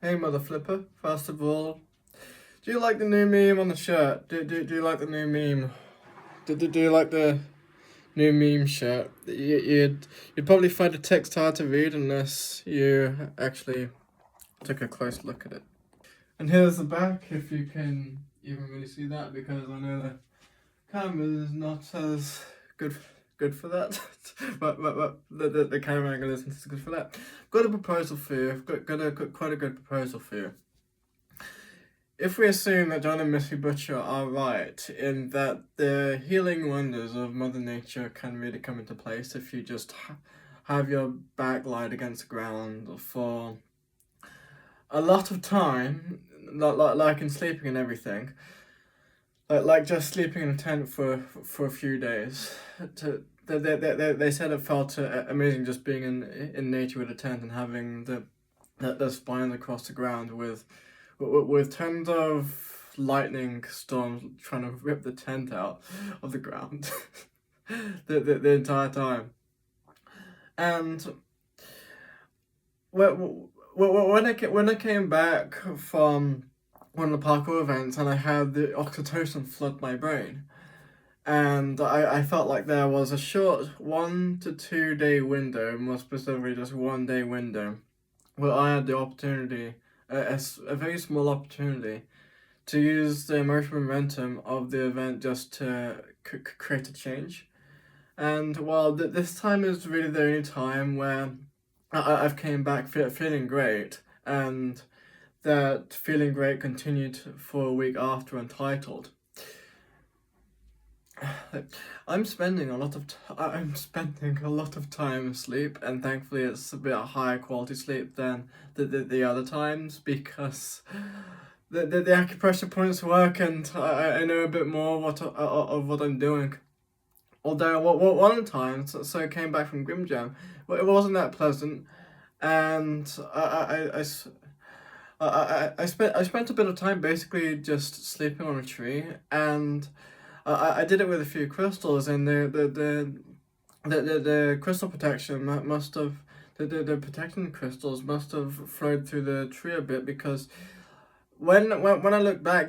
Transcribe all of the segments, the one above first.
Hey, Mother Flipper. First of all, do you like the new meme on the shirt? Do you like the new meme? Do you like the new meme shirt? You'd probably find the text hard to read unless you actually took a close look at it. And here's the back, if you can even really see that, because I know the camera is not as good good for that. but the camera angle isn't as good for that. Got a proposal for you. I've got quite a good proposal for you. If we assume that John and Missy Butcher are right in that the healing wonders of Mother Nature can really come into place if you just have your back lied against the ground for a lot of time, like in sleeping and everything, like just sleeping in a tent for a few days. They said it felt amazing just being in nature with a tent and having the spine across the ground with tons of lightning storms trying to rip the tent out of the ground the entire time. And when I came back from one of the parkour events and I had the oxytocin flood my brain, and I felt like there was a short 1 to 2 day window, more specifically just 1 day window, where I had the opportunity, a very small opportunity, to use the emotional momentum of the event just to create a change. And while this time is really the only time where I've came back feeling great, and that feeling great continued for a week after Untitled. I'm spending a lot of time asleep, and thankfully it's a bit higher quality sleep than the other times, because the acupressure points work, and I know a bit more of what I'm doing. Although one time, so I came back from Grim Jam, well, it wasn't that pleasant, and I spent a bit of time basically just sleeping on a tree, and I did it with a few crystals, and the crystal protection must have the protecting crystals must have flowed through the tree a bit, because when I look back,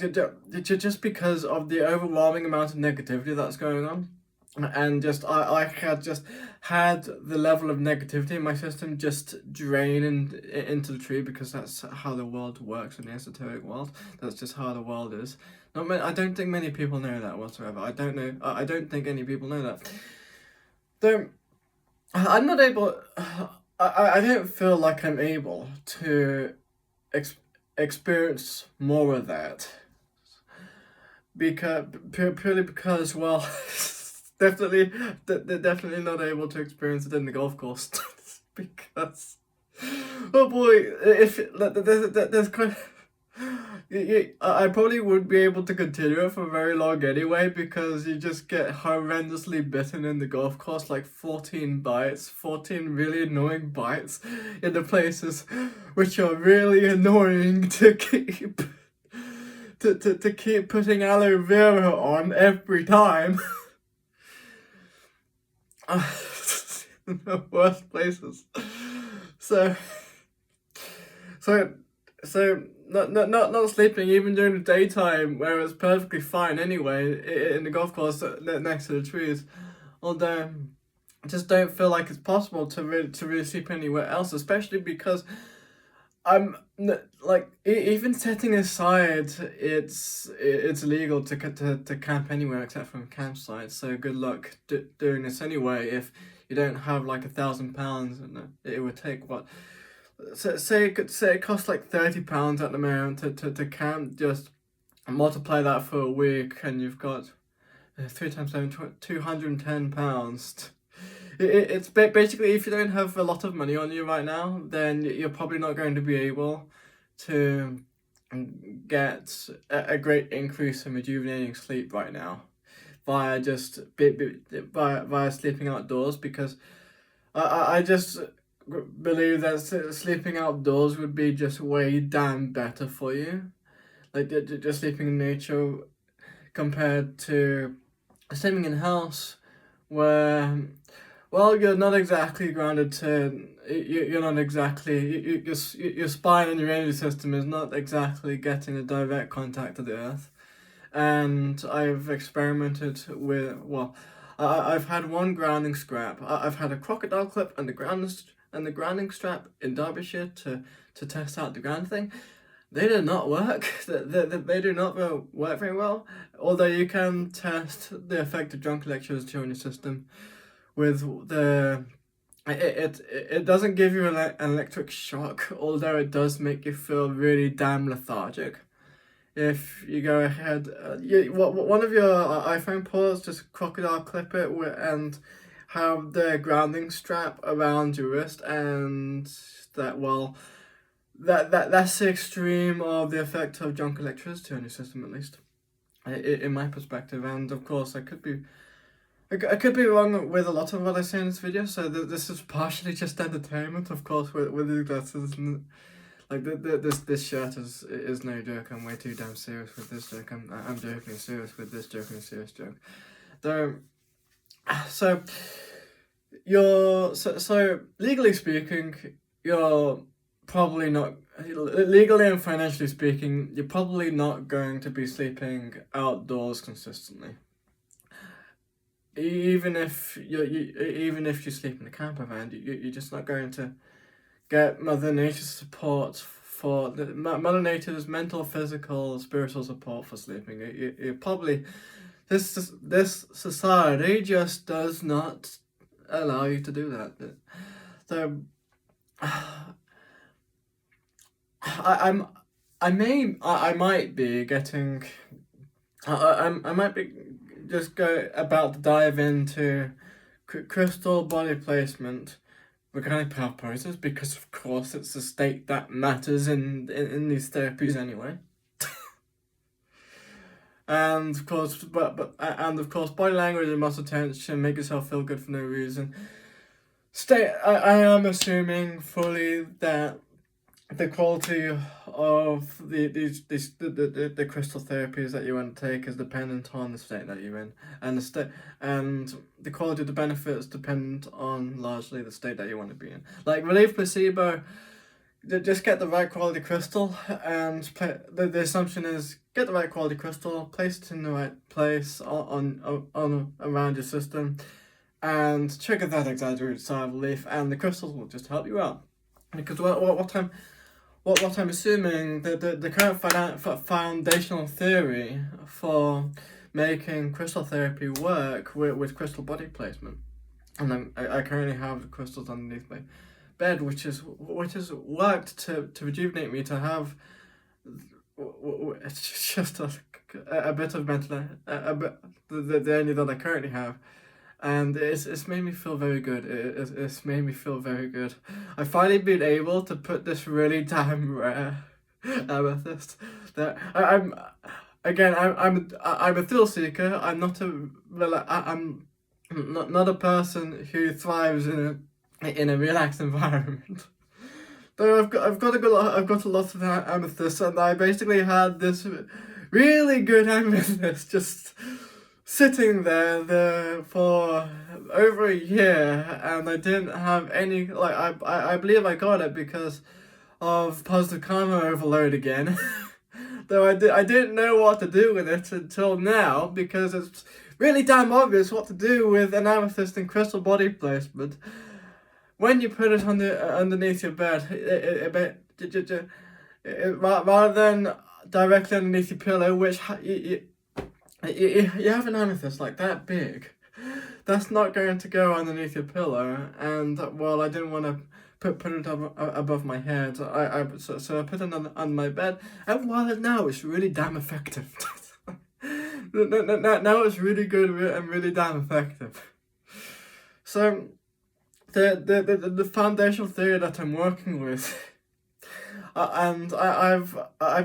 just because of the overwhelming amount of negativity that's going on, and just I had just had the level of negativity in my system just drain into the tree, because that's how the world works in the esoteric world. That's just how the world is. I don't think many people know that whatsoever. I don't think any people know that. Though I'm not able. I don't feel like I'm able to ex- experience more of that, because purely because, well, definitely they're definitely not able to experience it in the golf course. Because, oh boy, if there's kind of, I probably would be able to continue it for very long anyway, because you just get horrendously bitten in the golf course, like 14 bites, 14 really annoying bites in the places which are really annoying to keep. To keep putting aloe vera on every time. The worst places. So, so, not sleeping even during the daytime, where it's perfectly fine anyway, in the golf course next to the trees. Although, I just don't feel like it's possible to really sleep anywhere else, especially because like, even setting aside it's illegal to camp anywhere except from campsites. So good luck doing this anyway if you don't have like £1,000, and it would take what. So say it costs like £30 at the moment to camp. Just multiply that for a week, and you've got 3 times 7, £210. It's basically, if you don't have a lot of money on you right now, then you're probably not going to be able to get a great increase in rejuvenating sleep right now via just via sleeping outdoors, because I just believe that sleeping outdoors would be just way damn better for you, like just sleeping in nature compared to sleeping in a house where Well, you're not exactly grounded to. You're not exactly. Your spine and your energy system is not exactly getting a direct contact to the earth. And I've experimented with. Well, I've had one grounding strap. I've had a crocodile clip and the grounding strap in Derbyshire to test out the ground thing. They did not work. They do not work very well. Although you can test the effect of drunk electricity on your system with the it doesn't give you an electric shock, although it does make you feel really damn lethargic. If you go ahead, one of your iPhone ports, just crocodile clip it and have the grounding strap around your wrist, and that's the extreme of the effect of junk electricity on your system, at least, in my perspective. And of course, I could be wrong with a lot of what I say in this video, so this is partially just entertainment, of course, with these glasses. Like this shirt is no joke. I'm way too damn serious with this joke. I'm joking serious with this joke and a serious joke. Though, so legally speaking, you're probably not legally and financially speaking, you're probably not going to be sleeping outdoors consistently. Even if you sleep in a camper van, you're just not going to get Mother Nature's support for Mother Nature's mental, physical, spiritual support for sleeping. You probably this society just does not allow you to do that. So I might be getting I might be just about to dive into crystal body placement for gynae purposes, because of course it's the state that matters in these therapies anyway. And of course, body language and muscle tension, make yourself feel good for no reason. I am assuming fully that the quality of the crystal therapies that you undertake is dependent on the state that you're in, and the quality of the benefits depend on largely the state that you want to be in. Like Relief Placebo, just get the right quality crystal, and the assumption is get the right quality crystal, place it in the right place on around your system, and trigger that exaggerated sigh of relief, and the crystals will just help you out. Because what I'm assuming, the current foundational theory for making crystal therapy work with crystal body placement, and I currently have the crystals underneath my bed, which has worked to rejuvenate me, to have it's just a bit of mental the only that I currently have. And it's made me feel very good. It's made me feel very good. I've finally been able to put this really damn rare amethyst that I'm a thrill seeker. I'm not a person who thrives in a relaxed environment. Though I've got a lot of amethyst, and I basically had this really good amethyst just sitting there for over a year, and I didn't have any, I believe I got it because of positive karma overload again. Though I didn't know what to do with it until now, because it's really damn obvious what to do with an amethyst and crystal body placement. When you put it underneath your bed, rather than directly underneath your pillow, which you have an amethyst like that big, that's not going to go underneath your pillow. And well, I didn't want to put it above my head. So I put it on my bed, and now it's really damn effective. Now it's really good and really damn effective. So the foundational theory that I'm working with, and I've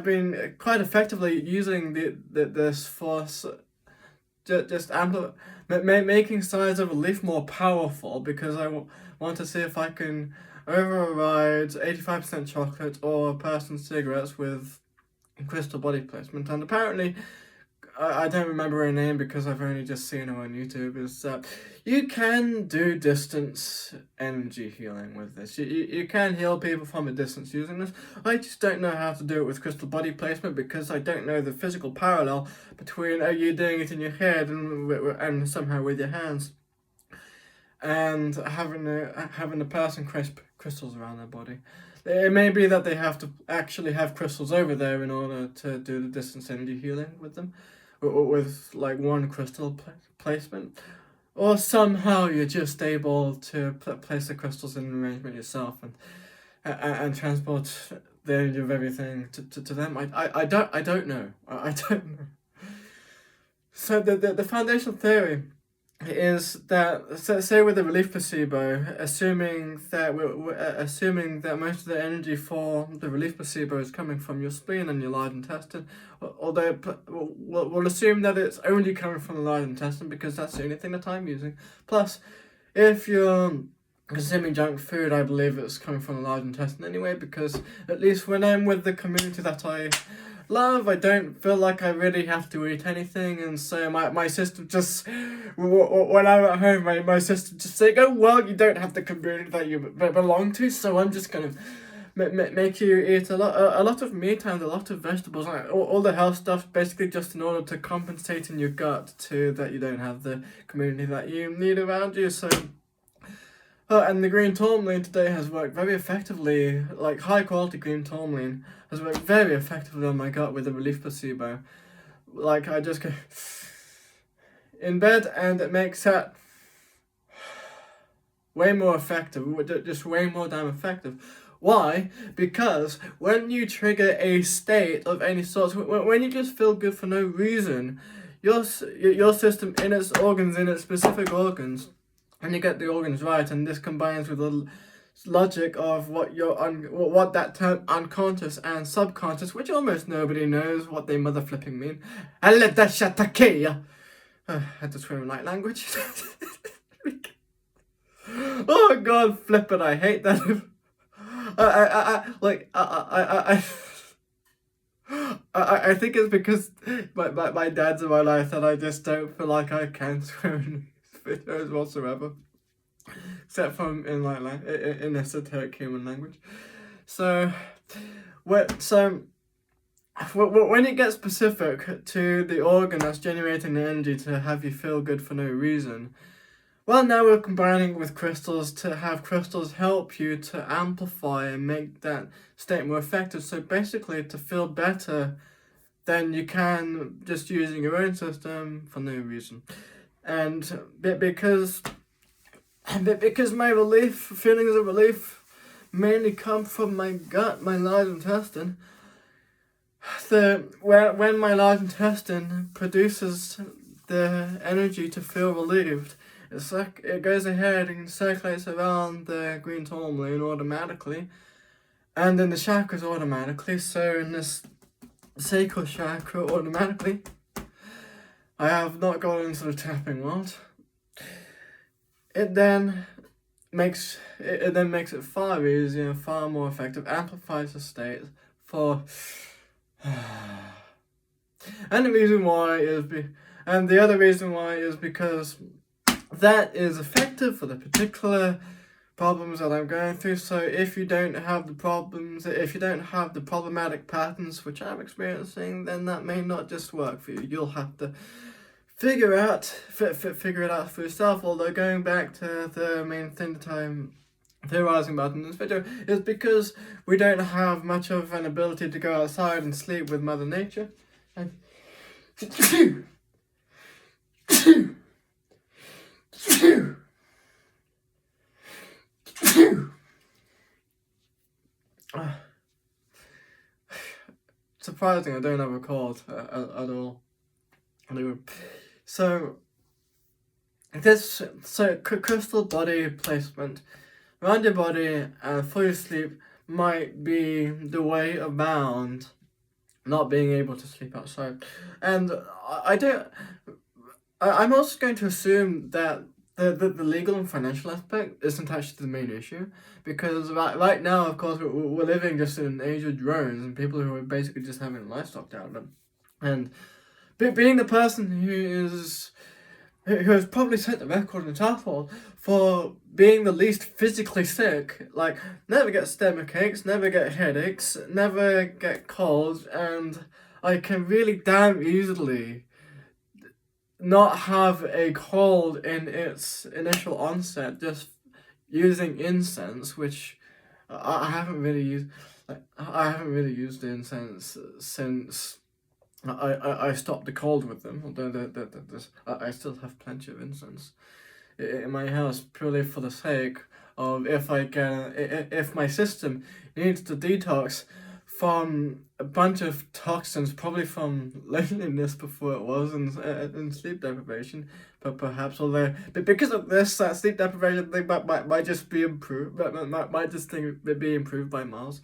been quite effectively using this force, just making signs of relief more powerful, because I want to see if I can override 85% chocolate or person cigarettes with crystal body placement. And apparently I don't remember her name because I've only just seen her on YouTube, is that you can do distance energy healing with this. You can heal people from a distance using this. I just don't know how to do it with crystal body placement because I don't know the physical parallel between you doing it in your head and somehow with your hands, and having a person crisp crystals around their body. It may be that they have to actually have crystals over there in order to do the distance energy healing with them, or with like one crystal placement, or somehow you're just able to place the crystals in an arrangement yourself and transport the energy of everything to them. I don't know. I don't know. So the foundational theory is that, say with the relief placebo, assuming that most of the energy for the relief placebo is coming from your spleen and your large intestine, although we'll assume that it's only coming from the large intestine because that's the only thing that I'm using. Plus, if you're consuming junk food, I believe it's coming from the large intestine anyway, because at least when I'm with the community that I love, I don't feel like I really have to eat anything, and so my sister just, when I'm at home, my sister just saying, oh well, you don't have the community that you belong to, so I'm just gonna make you eat a lot of meat and a lot of vegetables, like all the health stuff, basically just in order to compensate in your gut to that you don't have the community that you need around you. So and the green tourmaline today has worked very effectively, like high quality green tourmaline has worked very effectively on my gut with a relief placebo. Like I just go in bed and it makes that way more effective, just way more damn effective. Why? Because when you trigger a state of any sort, when you just feel good for no reason, your system in its organs, in its specific organs, and you get the organs right, and this combines with the logic of what that term unconscious and subconscious, which almost nobody knows what they mother flipping mean. I had to swear in light language. Oh god, flip it! I hate that. I think it's because my dad's in my life that I just don't feel like I can swear in videos whatsoever, except from in in esoteric human language. So when it gets specific to the organ that's generating the energy to have you feel good for no reason, well, now we're combining with crystals to have crystals help you to amplify and make that state more effective. So basically, to feel better than you can just using your own system for no reason. And because my feelings of relief mainly come from my gut, my large intestine, when my large intestine produces the energy to feel relieved, it's like it goes ahead and circulates around the green tourmaline automatically, and then the chakras automatically. So in this sacral chakra automatically, I have not gone into the tapping world. It then makes it far easier, far more effective, amplifies the state for. And the other reason why is because that is effective for the particular problems that I'm going through. So if you don't have the problematic patterns which I'm experiencing, then that may not just work for you. You'll have to figure it out for yourself. Although going back to the main thing that I'm theorizing about in this video is because we don't have much of an ability to go outside and sleep with Mother Nature. And surprising, I don't have a cold at all. Anyway, so crystal body placement around your body and for your sleep might be the way around not being able to sleep outside. And I'm also going to assume that the legal and financial aspect isn't actually the main issue, because right now, of course, we're living just in an age of drones and people who are basically just having livestock down them. And being the person who has probably set the record in childhood for being the least physically sick. Like, never get stomach aches, never get headaches, never get colds, and I can really damn easily not have a cold in its initial onset just using incense, which I haven't really used. Like, I haven't really used incense since I stopped the cold with them. Although I still have plenty of incense in my house, purely for the sake of if my system needs to detox from a bunch of toxins, probably from loneliness before it was, and sleep deprivation, but perhaps, although, but because of this, that sleep deprivation thing might just be improved, might just be improved by miles.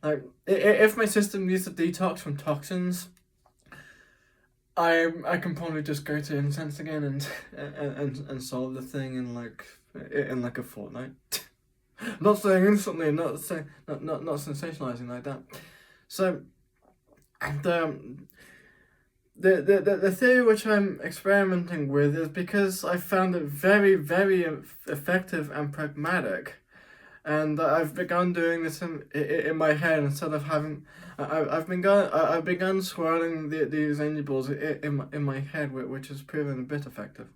Like, if my system needs to detox from toxins, I can probably just go to incense again and solve the thing in like a fortnight. Not saying instantly, not sensationalizing like that. So, the theory which I'm experimenting with is because I found it very, very effective and pragmatic, and I've begun doing this in my head instead of having. I've begun swirling these energy balls in my head, which has proven a bit effective.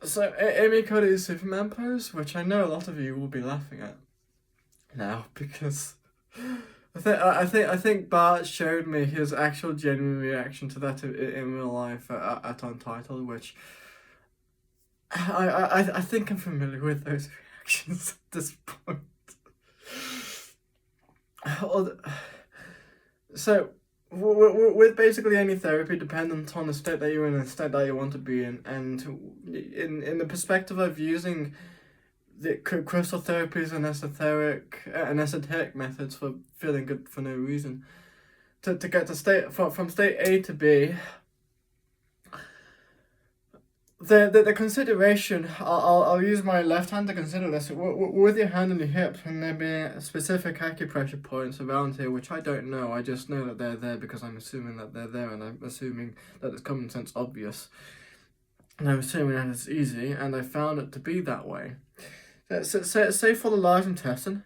So Amy Cody's Superman pose, which I know a lot of you will be laughing at now, because I think Bart showed me his actual genuine reaction to that in real life at Untitled, which I think I'm familiar with those reactions at this point. So, with basically any therapy dependent on the state that you're in and the state that you want to be in, and in the perspective of using the crystal therapies and esoteric methods for feeling good for no reason, to get to from state A to B, the consideration, I'll use my left hand to consider this. With your hand on your hips, and there be specific acupressure points around here, which I don't know. I just know that they're there because I'm assuming that they're there, and I'm assuming that it's common sense obvious. And I'm assuming that it's easy, and I found it to be that way. So say for the large intestine.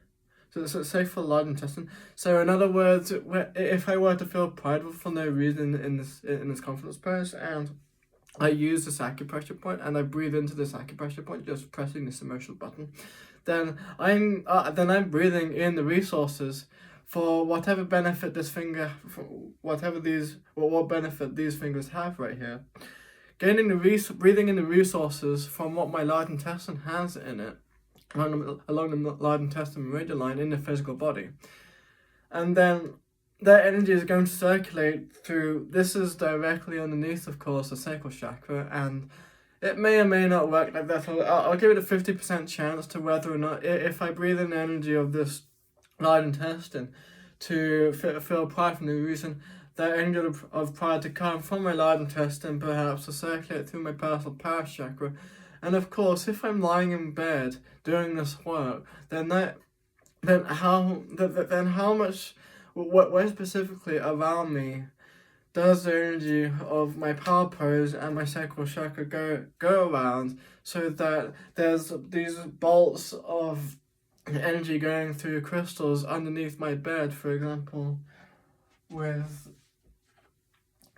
So say for the large intestine. So in other words, if I were to feel prideful for no reason in this confidence pose, and I use this acupressure point and I breathe into this acupressure point, just pressing this emotional button, then I'm breathing in the resources for whatever benefit this finger, what benefit these fingers have right here. Breathing in the resources from what my large intestine has in it, along the large intestine meridian line in the physical body, and then that energy is going to circulate through. This is directly underneath, of course, the sacral chakra, and it may or may not work like that. I'll give it a 50% chance to whether or not, if I breathe in the energy of this large intestine to feel pride from the reason, that energy of pride to come from my large intestine, perhaps to circulate through my personal power chakra. And of course, if I'm lying in bed doing this work, then how much, where specifically around me does the energy of my power pose and my sacral chakra go around, so that there's these bolts of energy going through crystals underneath my bed, for example, with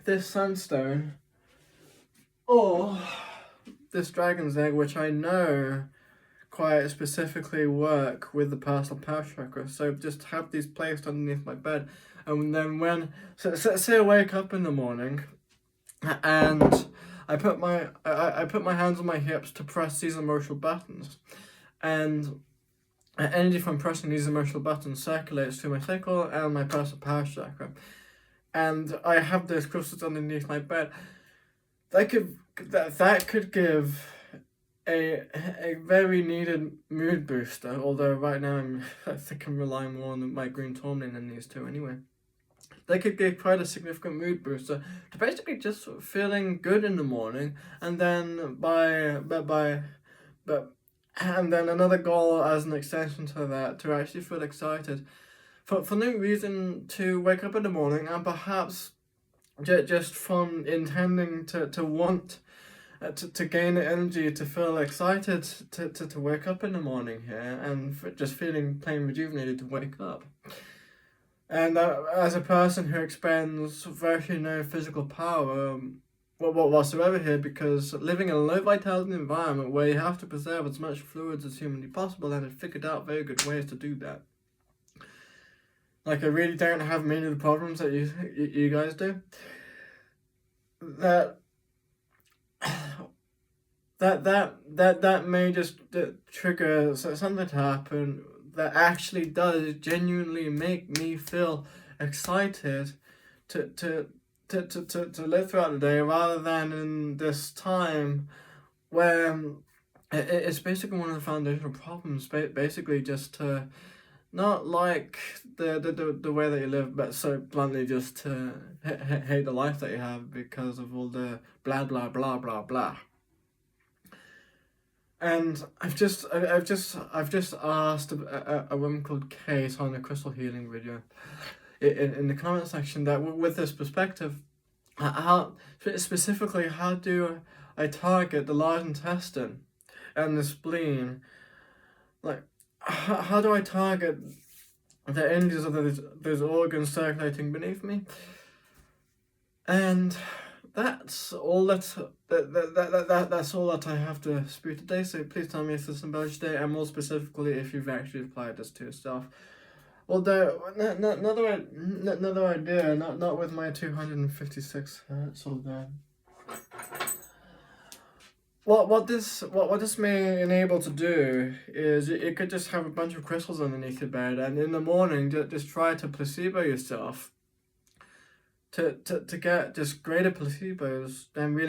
this sunstone, or this dragon's egg, which I know quite specifically work with the personal power chakra. So just have these placed underneath my bed, and then say I wake up in the morning, and I put my hands on my hips to press these emotional buttons, and energy from pressing these emotional buttons circulates through my sacral and my personal power chakra, and I have those crystals underneath my bed. That could give a very needed mood booster, although right now I think I'm relying more on my green tourmaline than these two anyway. They could give quite a significant mood booster to basically just feeling good in the morning, and then and then another goal as an extension to that, to actually feel excited for no reason, to wake up in the morning and perhaps just from intending to want to gain the energy to feel excited to wake up in the morning here, and just feeling plain rejuvenated to wake up. And as a person who expends virtually no physical power whatsoever here, because living in a low vitality environment where you have to preserve as much fluids as humanly possible, and I've figured out very good ways to do that. Like, I really don't have many of the problems that you guys do. That may just trigger something to happen that actually does genuinely make me feel excited to live throughout the day, rather than in this time where it's basically one of the foundational problems, basically just to not like the way that you live, but so bluntly just to hate the life that you have because of all the blah blah blah blah blah. And I've just asked a woman called Kate on a crystal healing video in the comment section that with this perspective, how specifically, how do I target the large intestine and the spleen? Like, how do I target the energies of those organs circulating beneath me? And that's all that's all that I have to speak today. So please tell me if this embellished today, and more specifically if you've actually applied this to yourself. Although another idea, not with my 256 hertz. Although what this may enable to do is you could just have a bunch of crystals underneath your bed, and in the morning just try to placebo yourself to get just greater placebos than really